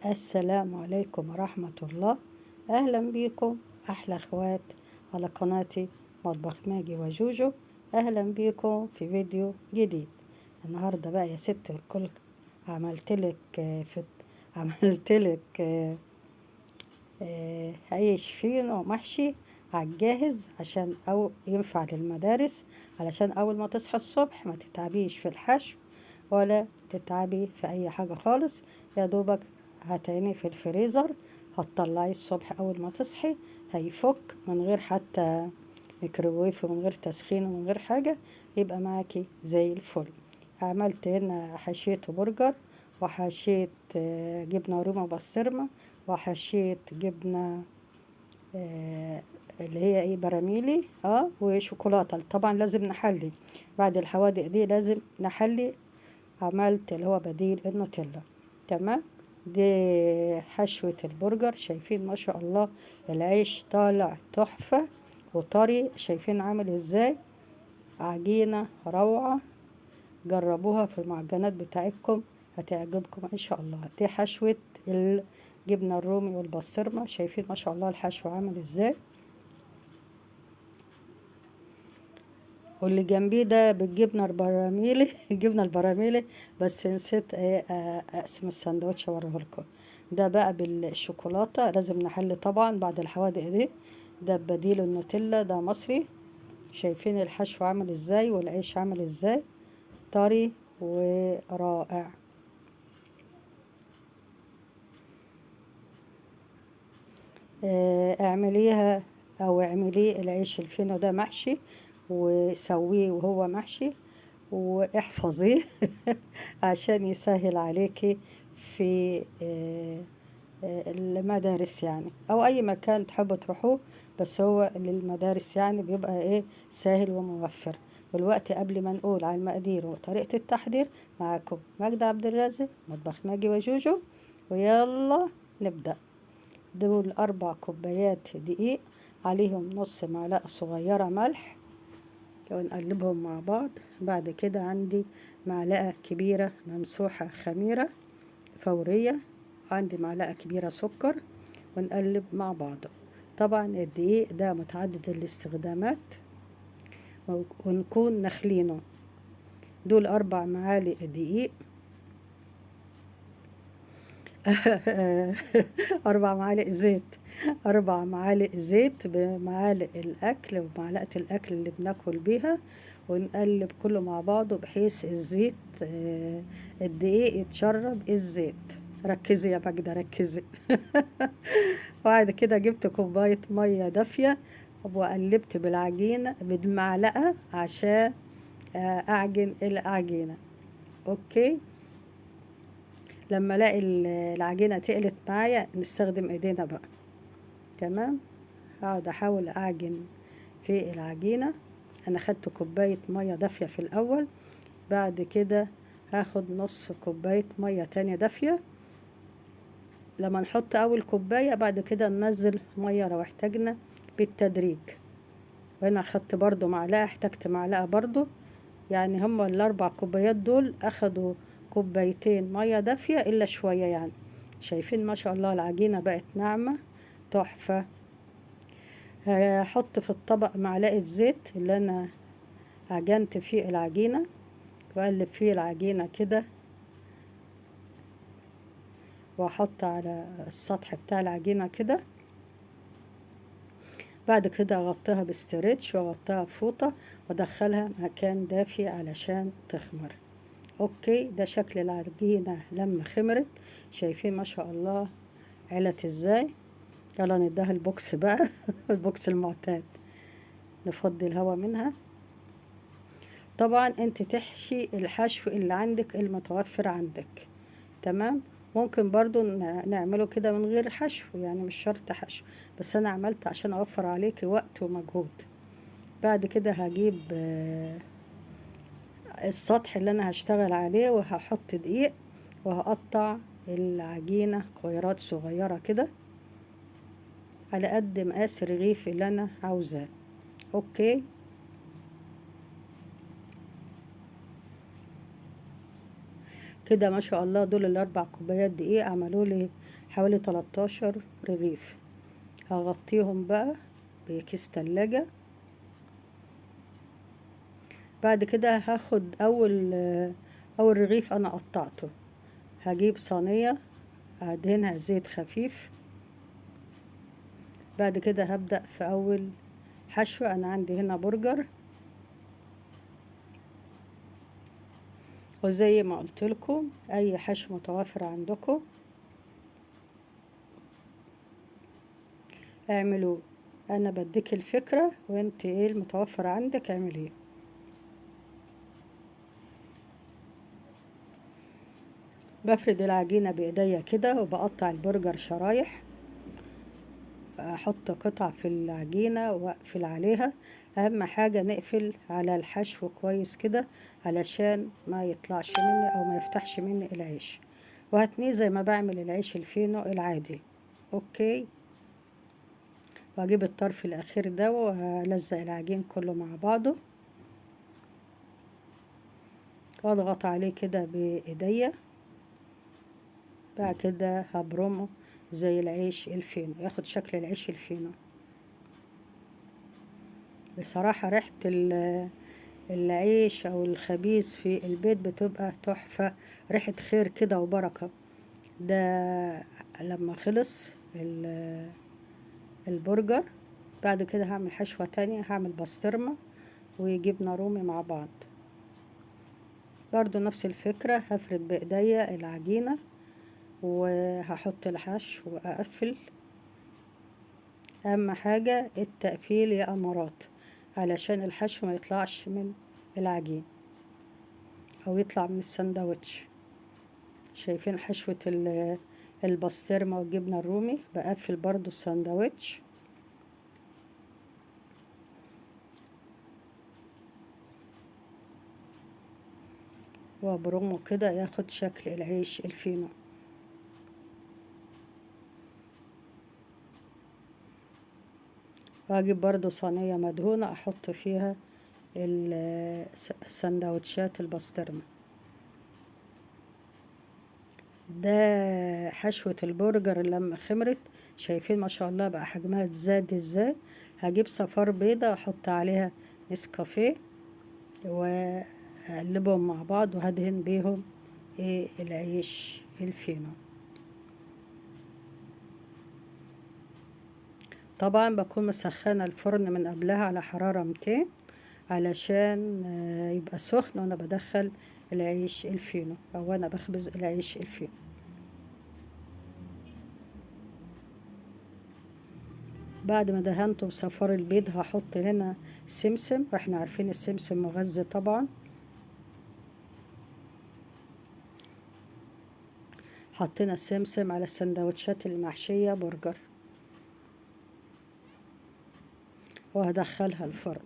السلام عليكم ورحمة الله. أهلا بيكم أحلى أخوات على قناتي مطبخ ماجي وجوجو. أهلا بيكم في فيديو جديد. النهاردة بقى يا ست الكل عملتلك عملتلك عيش فينو محشي عالجاهز عشان أو ينفع للمدارس، علشان أول ما تصحى الصبح ما تتعبيش في الحشو ولا تتعبي في أي حاجة خالص. يا دوبك هتعينيه في الفريزر، هتطلعيه الصبح أول ما تصحي هيفك من غير حتى ميكروويف ومن غير تسخين ومن غير حاجة، يبقى معاكي زي الفل. عملت هنا حشيته برجر، وحشيت جبنة رومي وبسطرمة، وحشيت جبنة اللي هي ايه براميلي وشوكولاتة. طبعا لازم نحلي بعد الحوادق دي، لازم نحلي. عملت اللي هو بديل النوتيلا. تمام. دي حشوة البرجر، شايفين ما شاء الله العيش طالع تحفة وطري، شايفين عامل ازاي، عجينة روعة. جربوها في المعجنات بتاعتكم هتعجبكم ان شاء الله. دي حشوة الجبنة الرومي والبسطرمة، شايفين ما شاء الله الحشو عامل ازاي. واللي جنبيه ده بالجبنة البراميلي الجبنة البراميلي، بس نسيت اقسم السندوتش اوريه لكم. ده بقى بالشوكولاتة، لازم نحل طبعا بعد الحوادق دي. ده بديل النوتيلا، ده مصري. شايفين الحشو عامل ازاي والعيش عامل ازاي، طري ورائع. اعمليها او اعمليه العيش الفينو ده محشي، وسويه وهو محشي واحفظيه عشان يسهل عليكي في المدارس يعني، او اي مكان تحبوا تروحوه، بس هو للمدارس يعني بيبقى ايه سهل وموفر. والوقت قبل ما نقول على المقادير وطريقة التحضير، معاكم ماجدة عبد الرازق مطبخ ماجي وجوجو، ويلا نبدأ. دول 4 كوبايات دقيق، عليهم نص معلقة صغيرة ملح، ونقلبهم مع بعض. بعد كده عندي معلقة كبيرة ممسوحة خميرة فورية، عندي معلقة كبيرة سكر، ونقلب مع بعض. طبعا الدقيق ده متعدد الاستخدامات ونكون نخلينه. دول 4 معالق دقيق 4 معالق زيت. 4 معالق زيت بمعالق الأكل ومعلقة الأكل اللي بناكل بيها، ونقلب كله مع بعضه بحيث الزيت الدقيق يتشرب الزيت. ركزي يا ماجدة ركزي. بعد كده جبت كوباية مية دافية وقلبت بالعجينة بالمعلقة عشان أعجن العجينة. أوكي. لما الاقي العجينة تقلت معايا نستخدم ايدينا بقى. تمام. هقعد احاول اعجن في العجينة. انا خدت كوباية مية دافية في الاول، بعد كده هاخد نص كوباية مية تانية دافية. لما نحط اول كوباية بعد كده ننزل مية لو احتاجنا بالتدريج. وهنا خدت برضو معلقة، احتجت معلقة برضو، يعني هما ال4 كوبايات دول اخدوا كوبايتين مية دافية الا شوية يعني. شايفين ما شاء الله العجينة بقت ناعمة تحفة. هحط في الطبق معلقة زيت اللي انا عجنت فيه العجينة، واقلب فيه العجينة كده، واحط على السطح بتاع العجينة كده. بعد كده اغطيها بستريتش واغطيها بفوطة وادخلها مكان دافي علشان تخمر. اوكي. ده شكل العجينة لما خمرت، شايفين ما شاء الله علت ازاي. يلا نديها البوكس بقى البوكس المعتاد، نفضي الهواء منها. طبعا انت تحشي الحشو اللي عندك المتوفر عندك. تمام. ممكن برضو نعمله كده من غير حشو، يعني مش شرط حشو، بس انا عملت عشان اوفر عليكي وقت ومجهود. بعد كده هجيب السطح اللي انا هشتغل عليه، وهحط دقيق، وهقطع العجينة كويرات صغيرة كده على قد مقاس الرغيف اللي انا عاوزاه. اوكي. كده ما شاء الله دول ال4 كوبايات دقيق عملوا لي حوالي 13 رغيف. هغطيهم بقى بكيس تلاجة. بعد كده هاخد اول رغيف انا قطعته، هجيب صينية ادهنها زيت خفيف. بعد كده هبدأ في اول حشو. انا عندي هنا برجر، وزي ما قلت لكم اي حشو متوفر عندكم اعملوا. انا بديك الفكرة وانت ايه المتوفر عندك اعمليه. بفرد العجينة بايديا كده وبقطع البرجر شرايح، احط قطع في العجينة واقفل عليها. اهم حاجة نقفل على الحشو كويس كده علشان ما يطلعش مني او ما يفتحش مني العيش، وهتنيه زي ما بعمل العيش الفينو العادي. اوكي. واجيب الطرف الاخير ده والزق العجين كله مع بعضه واضغط عليه كده بايديا. بعد كده هبرمه زي العيش الفينو، ياخد شكل العيش الفينو. بصراحة ريحة العيش او الخبيز في البيت بتبقى تحفة، ريحة خير كده وبركة. ده لما خلص البرجر، بعد كده هعمل حشوة تانية، هعمل بسطرمة وجبنة رومي مع بعض. برضو نفس الفكرة، هفرد بايديا العجينة وهحط الحشو واقفل. اهم حاجة التقفيل يا امارات علشان الحشو ما يطلعش من العجين او يطلع من السندوتش. شايفين حشوة البسطرمة والجبنة الرومي؟ بقفل برضو الساندوتش وابرمه كده ياخد شكل العيش الفينو. واجيب برضو صينية مدهونة احط فيها السندوتشات البسطرمة. ده حشوة البرجر لما خمرت، شايفين ما شاء الله بقى حجمها زاد ازاي. هجيب صفار بيضة احط عليها نسكافيه واقلبهم مع بعض وهدهن بيهم العيش الفينو. طبعا بكون مسخنة الفرن من قبلها على حرارة 200 علشان يبقى سخن وانا بدخل العيش الفينو او انا بخبز العيش الفينو. بعد ما دهنته بصفار البيض هحط هنا سمسم، واحنا عارفين السمسم مغذي طبعا. حطينا السمسم على السندوتشات المحشية برجر وهدخلها الفرن.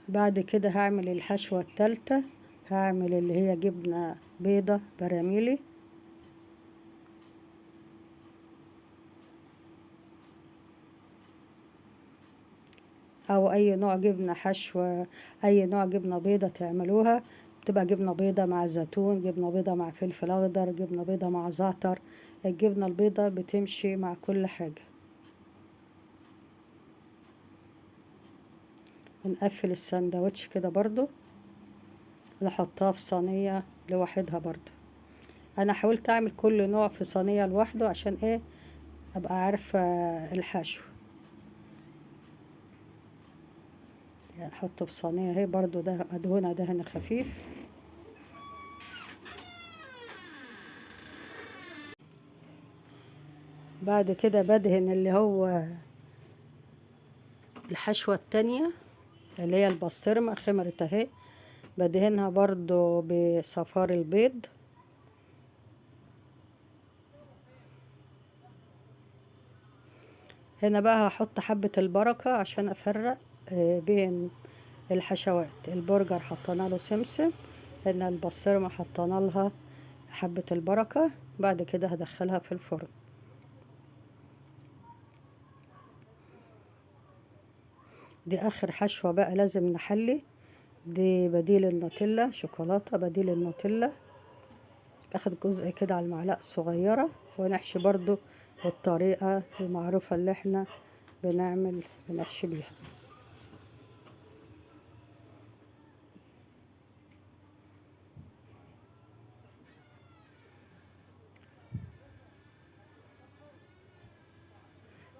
بعد كده هعمل الحشوة التالتة، هعمل اللي هي جبنة بيضة براميلي او اي نوع جبنة حشوة، اي نوع جبنة بيضة تعملوها. بتبقى جبنة بيضة مع زيتون، جبنة بيضة مع فلفل اخضر، جبنة بيضة مع زعتر. الجبنة البيضة بتمشي مع كل حاجة. نقفل الساندوتش كده برضو، نحطها في صينية لوحدها برضو. انا حاولت اعمل كل نوع في صينية لوحده عشان ايه ابقى عارفة الحشو. يعني احطه في صينية اهي برضو، ده مدهونة دهن خفيف. بعد كده بدهن اللي هو الحشوة التانية اللي هي البسطرمة خمرت اهي، بدهنها برضو بصفار البيض. هنا بقى هحط حبة البركة عشان افرق بين الحشوات. البرجر حطينا له سمسم، هنا البسطرمة حطينا لها حبة البركة. بعد كده هدخلها في الفرن. دي اخر حشوة بقى لازم نحلي، دي بديل النوتيلا، شوكولاتة بديل النوتيلا. باخد جزء كده على المعلقة الصغيرة، ونحشي برضو بالطريقة المعروفة اللي احنا بنحشي بيها.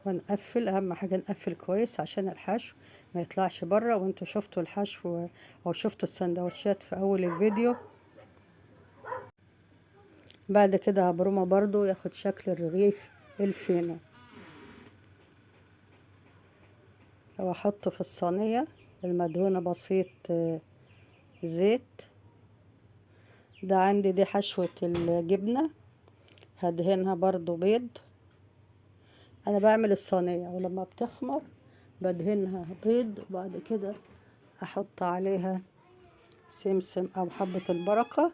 ونقفل، اهم حاجة نقفل كويس عشان الحشو ما يطلعش بره. وانتوا شفتوا الحشو او شفتوا السندوتشات في اول الفيديو. بعد كده هبرمه برضو ياخد شكل الرغيف الفينو، واحطه في الصينية المدهونة بسيط زيت. ده عندي دي حشوة الجبنة، هدهنها برضو بيض. انا بعمل الصينية ولما بتخمر بدهنها بيض، وبعد كده احط عليها سمسم او حبة البركة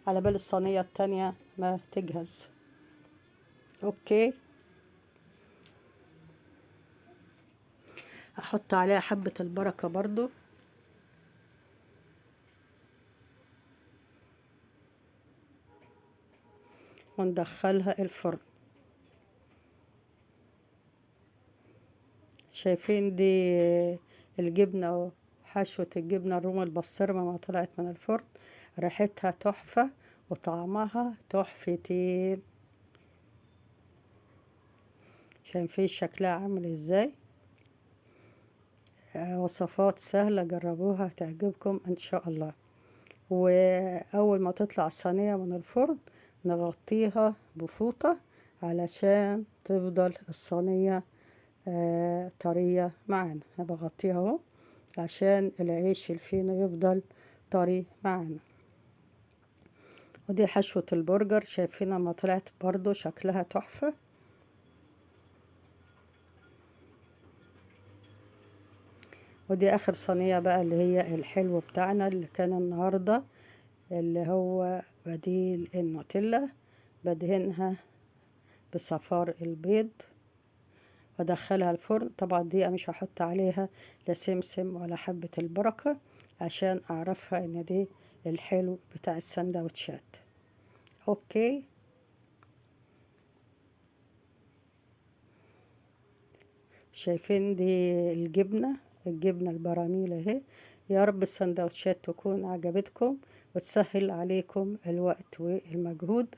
على بال الصينية التانية ما تجهز. اوكي، احط عليها حبة البركة برضو، وندخلها الفرن. شايفين دي الجبنة، حشوة الجبنة الرومي البسطرمة ما طلعت من الفرن، ريحتها تحفة وطعمها تحفتين. شايفين شكلها عامل ازاي؟ وصفات سهلة، جربوها تعجبكم ان شاء الله. واول ما تطلع الصينية من الفرن نغطيها بفوطة علشان تفضل الصينية طرية معانا. انا بغطيها اهو عشان العيش الفينو يفضل طري معانا. ودي حشوة البرجر، شايفينها ما طلعت برضو شكلها تحفة. ودي اخر صينية بقى اللي هي الحلو بتاعنا اللي كان النهاردة، اللي هو بديل النوتيلا. بدهنها بصفار البيض وادخلها الفرن. طبعا دي مش هحط عليها لا سمسم ولا حبة البركة عشان اعرفها ان دي الحلو بتاع السندوتشات. اوكي، شايفين دي الجبنة البراميل اهي. يا رب السندوتشات تكون عجبتكم وتسهل عليكم الوقت والمجهود.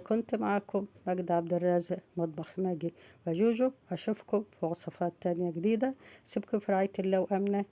كنت معكم ماجدة عبد الرازق، مطبخ ماجي وجوجو. أشوفكم في وصفات تانية جديدة. سيبكم في رعاية الله وأمنه.